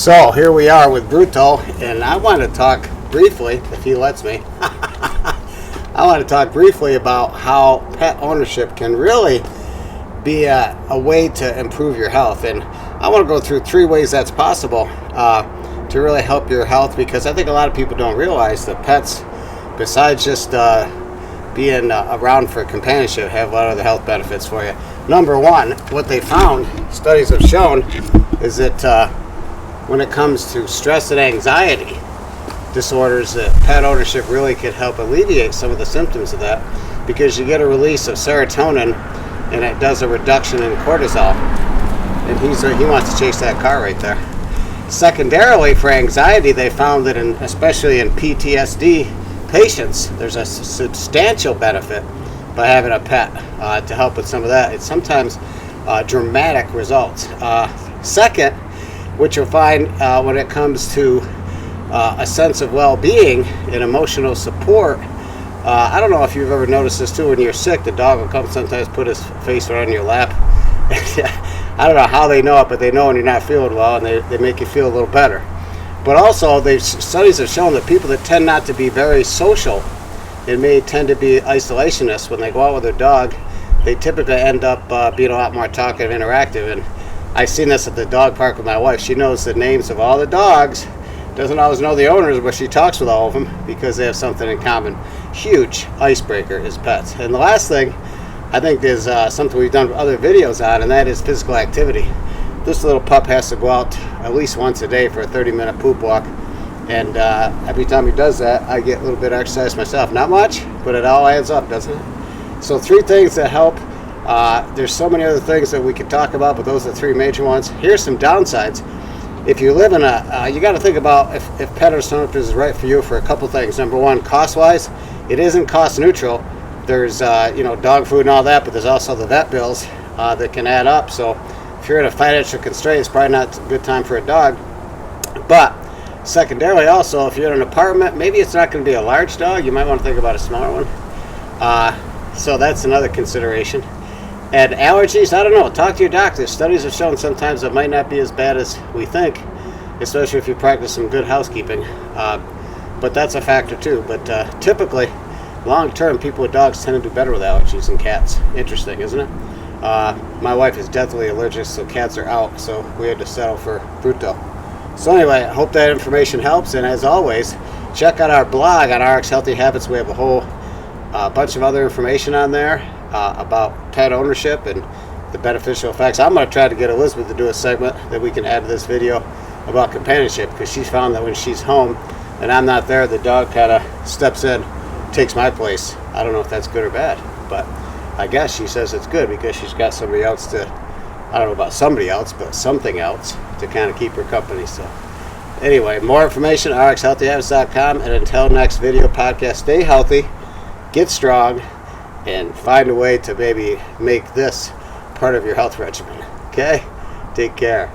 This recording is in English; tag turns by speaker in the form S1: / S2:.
S1: So here we are with Bruto, and I want to talk briefly, if he lets me, I want to talk briefly about how pet ownership can really be a way to improve your health. And I want to go through 3 ways that's possible to really help your health, because I think a lot of people don't realize that pets, besides just being around for companionship, have a lot of other health benefits for you. Number one, what they found, studies have shown, is that when it comes to stress and anxiety disorders, that pet ownership really could help alleviate some of the symptoms of that, because you get a release of serotonin and it does a reduction in cortisol. And he wants to chase that car right there. Secondarily, for anxiety, they found that especially in PTSD patients, there's a substantial benefit by having a pet to help with some of that. It's sometimes dramatic results. Second, which you'll find when it comes to a sense of well-being and emotional support. I don't know if you've ever noticed this too. When you're sick, the dog will come sometimes put his face right on your lap. I don't know how they know it, but they know when you're not feeling well, and they make you feel a little better. But also, studies have shown that people that tend not to be very social and may tend to be isolationists, when they go out with their dog, they typically end up being a lot more talkative, interactive. And I've seen this at the dog park with my wife. She knows the names of all the dogs, doesn't always know the owners, but she talks with all of them because they have something in common. Huge icebreaker is pets. And the last thing, I think, is something we've done other videos on, and that is physical activity. This little pup has to go out at least once a day for a 30-minute poop walk. And every time he does that, I get a little bit of exercise myself. Not much, but it all adds up, doesn't it? So 3 things that help. There's so many other things that we could talk about, but those are the 3 major ones. Here's some downsides. If you live in you got to think about if pet ownership is right for you for a couple things. Number one, cost-wise, it isn't cost neutral. There's dog food and all that, but there's also the vet bills that can add up. So if you're in a financial constraint, it's probably not a good time for a dog. But secondarily, also, if you're in an apartment, maybe it's not going to be a large dog. You might want to think about a smaller one. So that's another consideration. And allergies, I don't know. Talk to your doctor. Studies have shown sometimes it might not be as bad as we think, especially if you practice some good housekeeping. But that's a factor too. But typically, long term, people with dogs tend to do better with allergies than cats. Interesting, isn't it? My wife is deathly allergic, so cats are out. So we had to settle for Bruto. So anyway, I hope that information helps. And as always, check out our blog on Rx Healthy Habits. We have a whole bunch of other information on there about pet ownership and the beneficial effects. I'm going to try to get Elizabeth to do a segment that we can add to this video about companionship, because she's found that when she's home and I'm not there, the dog kind of steps in, takes my place. I don't know if that's good or bad, but I guess she says it's good because she's got somebody else I don't know about somebody else, but something else to kind of keep her company. So anyway, more information at Rxhealthyhabits.com, and until next video podcast, stay healthy, get strong, and find a way to maybe make this part of your health regimen. Okay? Take care.